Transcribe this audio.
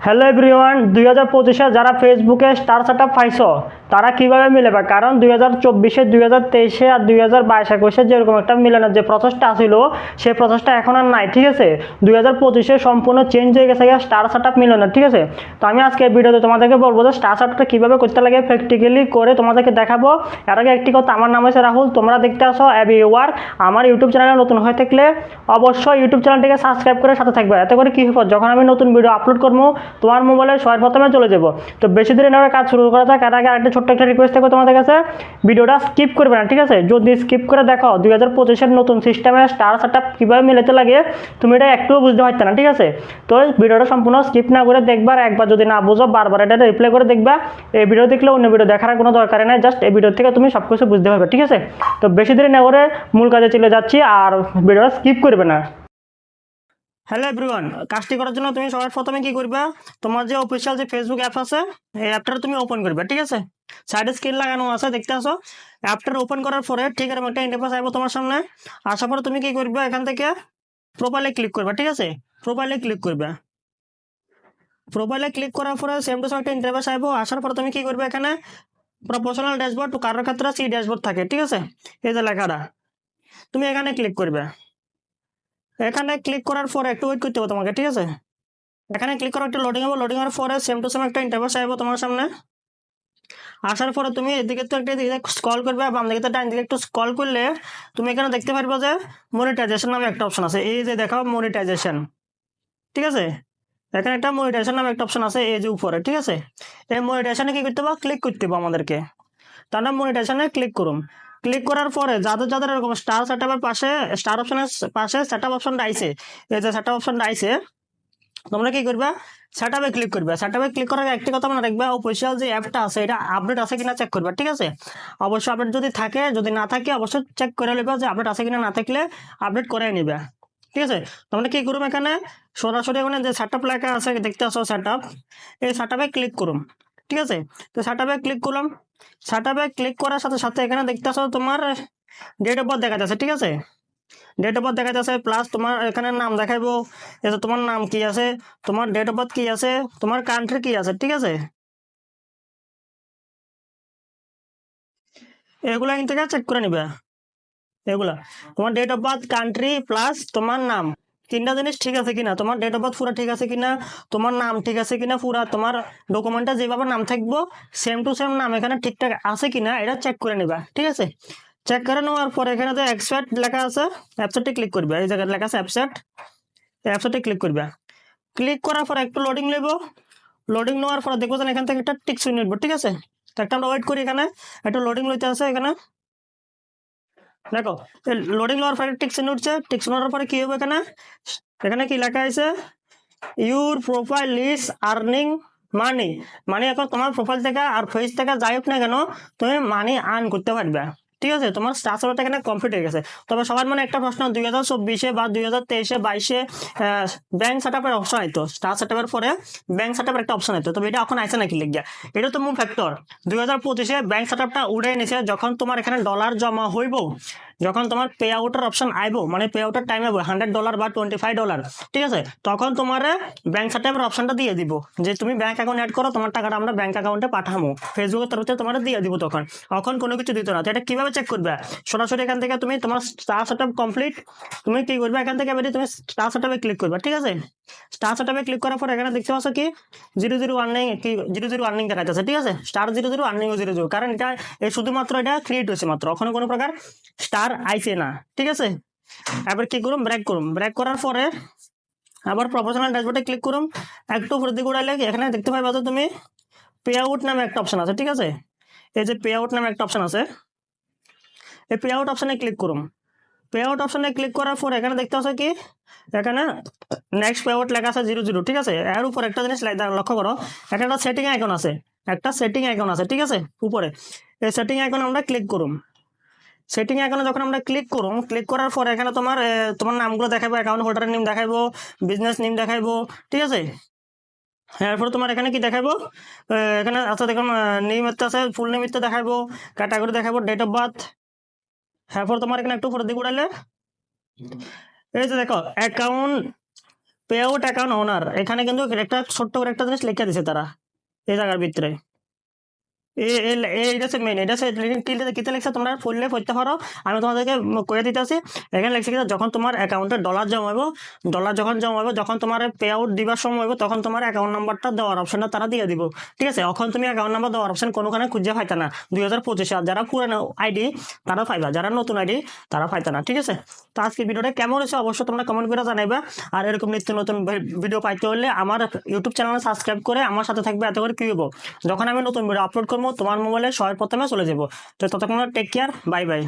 Hello everyone, 2025-এ যারা ফেসবুকে star setup পাইছো তারা কিভাবে মিলাবে? কারণ 2024-এ, 2023-এ আর 2022-21-এ যেরকম একটা মিলানোর যে প্রসেসটা ছিল সেই প্রসেসটা এখন আর নাই। ঠিক আছে, 2025-এ সম্পূর্ণ চেঞ্জ হয়ে গেছে স্টার সেটআপ মিলানোর। ঠিক আছে, তো আমি আজকে ভিডিওতে তোমাদেরকে বলবো যে স্টার সেটআপটা কীভাবে করতে লাগে, প্র্যাকটিক্যালি করে তোমাদেরকে দেখাবো। এর আগে একটি কথা, আমার নাম হচ্ছে রাহুল, তোমরা দেখতে আসো এবি ওয়ার্ক। আমার ইউটিউব চ্যানেলে নতুন হয়ে থাকলে অবশ্যই ইউটিউব চ্যানেলটিকে সাবস্ক্রাইব করে সাথে থাকবে। এতে করে কী হবে, যখন আমি নতুন ভিডিও আপলোড করবো তোমার মোবাইলে সবার প্রথমে চলে যাবো। তো বেশি দেরি না কাজ শুরু করা যাক। এর আগে একটা ছোট্ট একটা রিকোয়েস্ট থাকবে তোমাদের কাছে, ভিডিওটা স্কিপ করবে না। ঠিক আছে, যদি স্কিপ করে দেখো 2025-এর নতুন সিস্টেমে স্টার সেটআপ কীভাবে মিলাতে লাগে তুমি এটা একটুও বুঝতে পারতে না। ঠিক আছে, তো ভিডিওটা সম্পূর্ণ স্কিপ না করে দেখবার, একবার যদি না বুঝো বারবার এটা রিপ্লাই করে দেখবা। এই ভিডিও দেখলে অন্য ভিডিও দেখার কোনো দরকার নেই, জাস্ট এই ভিডিও থেকে তুমি সব কিছু বুঝতে পারবে। ঠিক আছে, তো বেশি দেরি না করে মূল কাজে চলে যাচ্ছি, আর ভিডিওটা স্কিপ করবে না। হ্যালো এভরিওয়ান, কাজটি করার জন্য তুমি সবার প্রথমে কি করবে, তোমার যে অফিসিয়াল যে ফেসবুক অ্যাপ আছে এই অ্যাপটা তুমি ওপেন করবে। ঠিক আছে, সাইডে স্ক্রিন লাগানো আছে, দেখতে আসো। অ্যাপটা ওপেন করার পরে ঠিক এরকম একটা ইন্টারফেস আসবে তোমার সামনে। আসার পরে তুমি কি করবে, এখান থেকে প্রোফাইলে ক্লিক করবে। ঠিক আছে, প্রোফাইলে ক্লিক করবে। প্রোফাইলে ক্লিক করার পরে সেম টু সেম একটা ইন্টারফেস আসবে। আসার পরে তুমি কি করবে, এখানে প্রফেশনাল ড্যাশবোর্ড, কারোর ক্ষেত্রে সি ড্যাশবোর্ড থাকে। ঠিক আছে, এই যে লেখাটা তুমি এখানে ক্লিক করবে। এখানে ক্লিক করার পরে একটু ওয়েট করতে হবে তোমাকে। ঠিক আছে, এখানে ক্লিক করো, একটু লোডিং হবে। লোডিং হওয়ার পরে সেম টু সেম একটা ইন্টারফেস আসবে তোমার সামনে। আসার পরে তুমি এদিকে তো একটা দিকে স্ক্রল করবে, বাম দিকে তো ডান দিকে একটু স্ক্রল করলে তুমি এখানে দেখতে পারবে যে মনিটাইজেশন নামে একটা অপশন আছে। এই যে দেখাও মনিটাইজেশন। ঠিক আছে, এখানে একটা মনিটাইজেশন নামে একটা অপশন আছে এই যে উপরে। ঠিক আছে, এই মনিটাইজেশনে কি করতে হবে, ক্লিক করতে হবে আমাদেরকে। তাহলে মনিটাইজেশনে ক্লিক করুন। ক্লিক করার পরে যাদের যাদের এরকম স্টার সেটআপের পাশে, স্টার অপশনের পাশে সেটআপ অপশনটা আইছে, এই যে সেটআপ অপশনটা আইছে, তোমরা কি করবে, সেটআপে ক্লিক করবে। সেটআপে ক্লিক করার একটি কথা মনে রাখবে, অফিসিয়াল যে অ্যাপটা আছে এটা আপডেট আছে কিনা চেক করবে। ঠিক আছে, অবশ্যই আপডেট যদি থাকে, যদি না থাকে অবশ্যই চেক করে নেবে যে আপডেট আছে কিনা, না থাকলে আপডেট করে নিবে। ঠিক আছে, তোমরা কি করুম, এখানে সরাসরি এখানে যে সেটআপ লেখা আছে দেখতে আসো সেটআপ, এই সেটআপে ক্লিক করুম। ঠিক আছে, তো সেটআপে ক্লিক করলাম। সেটআপে ক্লিক করার সাথে সাথে এখানে দেখতে আসো তোমার ডেট অফ বার্থ দেখা যাচ্ছে। ঠিক আছে, ডেট অফ বার্থ দেখা যাচ্ছে, প্লাস তোমার এখানে নাম দেখাইবো, তোমার নাম কি আছে, তোমার ডেট অফ বার্থ কি আছে, তোমার কান্ট্রি কি আছে। ঠিক আছে, এগুলা এখান থেকে চেক করে নিবে। এগুলা তোমার date of birth, country plus তোমার নাম, তিনটা জিনিস ঠিক আছে কিনা, তোমার ডেট অফ বার্থ পুরা ঠিক আছে কিনা, তোমার নাম ঠিক আছে কিনা, পুরা তোমার ডকুমেন্টে যেভাবে নাম থাকবো সেম টু সেম নাম এখানে ঠিকঠাক আছে কিনা এটা চেক করে নিবা। ঠিক আছে, চেক করে নেওয়ার পর এখানে যে অ্যাকসেপ্ট লেখা আছে, অ্যাকসেপ্টে ক্লিক করবে। এই জায়গায় লেখা আছে অ্যাকসেপ্ট, অ্যাকসেপ্টে ক্লিক করবে। ক্লিক করার পর একটু লোডিং নেব। লোডিং নেওয়ার পর দেখবো যে এখান থেকে একটা টিক চিহ্ন নেবো। ঠিক আছে, তো একটা আমরা ওয়েট করি, এখানে একটু লোডিং লইতে আছে। এখানে দেখো লোডিং নেওয়ার পরে টিক চিহ্ন উঠছে। টিক চিহ্ন নেওয়ার পরে কি হবে, এখানে এখানে কি লেখা আছে, your profile is earning money. মানে এখন তোমার প্রোফাইল থেকে আর ফেস থেকে যাই হোক না কেন তুমি মানি আর্ন করতে পারবে। ঠিক আছে, তোমার স্টার সেটআপটা এখানে কমপ্লিট হয়ে গেছে। তবে সবার মনে একটা প্রশ্ন, 2024-এ বা 2023-এ 22-এ ব্যাংক সেটআপের অপশন আইতো, স্টার সেটআপের পরে ব্যাংক সেটআপের একটা অপশন আইতো, তবে এটা এখন আইছে নাকি লিখিয়া, এটা তো মূল ফ্যাক্টর। 2025-এ ব্যাংক সেটআপটা উড়ে নিছে, যখন তোমার এখানে ডলার জমা হইব, যখন তোমার পে আউটের অপশন আইব, মানে পে আউটের টাইম আইব $100 বা $25। ঠিক আছে, তখন তোমার ব্যাংক সেটআপের অপশনটা দিয়ে দিব, যে তুমি ব্যাংক অ্যাকাউন্ট অ্যাড করো, তোমার টাকাটা আমরা ব্যাংক অ্যাকাউন্টে পাঠাবো, ফেসবুকের তরফ থেকে তোমার দিয়ে দিব। তখন কোনো কিছু দিত না। তো এটা কিভাবে চেক করবে, সরাসরি এখান থেকে তুমি তোমার স্টার সেটআপ কমপ্লিট, তুমি কি করবে, এখান থেকে বেরিয়ে তুমি স্টার সেটআপে ক্লিক করবে। ঠিক আছে, স্টার সেটআপে ক্লিক করার পর এখানে দেখতে পাচ্ছ কি 00 আর্নিং, কি 00 আর্নিং দেখা যাচ্ছে। ঠিক আছে, স্টার 00 আর্নিং 00, কারণ এটা শুধুমাত্র এটা ক্রিয়েট হয়েছে মাত্র, ওখানে কোনো প্রকার স্টার আইছে না। ঠিক আছে, এবার কি করুম, ব্রেক করুম। ব্রেক করার পরে আবার প্রফেশনাল ড্যাশবোর্ডে ক্লিক করুম। একটু উপরের দিকে উড়াইলে এখানে দেখতে পাইবা তো তুমি পে আউট নামে একটা অপশন আছে। ঠিক আছে, এই যে পে আউট নামে একটা অপশন আছে, এই পে আউট অপশনে ক্লিক করুম। পে আউট অপশনে ক্লিক করার পর এখানে দেখতে পাচ্ছ কি, এখানে নেক্সট পে আউট লেখা আছে 00। ঠিক আছে, এর উপর একটা জিনিস লক্ষ্য করো, এখানে একটা সেটিং আইকন আছে, একটা সেটিং আইকন আছে। ঠিক আছে, উপরে এই সেটিং আইকন আমরা ক্লিক করুম। সেটিং আইকনে যখন আমরা ক্লিক করুম, ক্লিক করার পর এখানে তোমার তোমার নামগুলো দেখাবো, অ্যাকাউন্ট হোল্ডারের নেম দেখাবো, বিজনেস নেম দেখাবো। ঠিক আছে, এরপর তোমার এখানে কি দেখাবো, এখানে আছে দেখুন নেম ইত্যাদি আছে, ফুল নেম ইত্যাদি দেখাবো, ক্যাটাগরি দেখাবো, ডেট অফ বার্থ। এরপর তোমার এখানে একটু উপরের দিকে উঠালে এই যে দেখো অ্যাকাউন্ট পে আউট অ্যাকাউন্ট ওনার, এখানে কিন্তু একটা ছোট্ট করে একটা জিনিস লিখে দিছে তারা এই জায়গার ভিতরে। এইটা হচ্ছে মেন, এটা হচ্ছে টিলটা কিতে লেখছে তোমরা পড়লে পড়তে পারো, আমি তোমাদেরকে কয়ে দিতেছি। এখানে লেখছে কি যখন তোমার অ্যাকাউন্টে ডলার জমাবো, ডলার যখন জমাবো, যখন তোমার পে আউট দিবার সময় হবে তখন তোমার অ্যাকাউন্ট নাম্বারটা দেওয়ার অপশনটা তারা দিয়ে দিব। ঠিক আছে, এখন তুমি অ্যাকাউন্ট নাম্বার দেওয়ার অপশন কোনোখানে খুঁজে পাইতা না 2025 আর যারা পুরানো আইডি তারা পাইবা, যারা নতুন আইডি তারা পাইতা না। ঠিক আছে, তো আজকে ভিডিওটা কেমন হয়েছে অবশ্যই তোমরা কমেন্ট করে জানাইবা। আর এরকম নিত্য নতুন ভিডিও পাইতে হলে আমার ইউটিউব চ্যানেলে সাবস্ক্রাইব করে আমার সাথে থাকবে, এত করে কি হবো যখন আমি নতুন ভিডিও আপলোড করবো তোমার মোবাইলে সবার প্রথমে চলে যাবো। তো ততক্ষণ টেক কেয়ার, বাই বাই।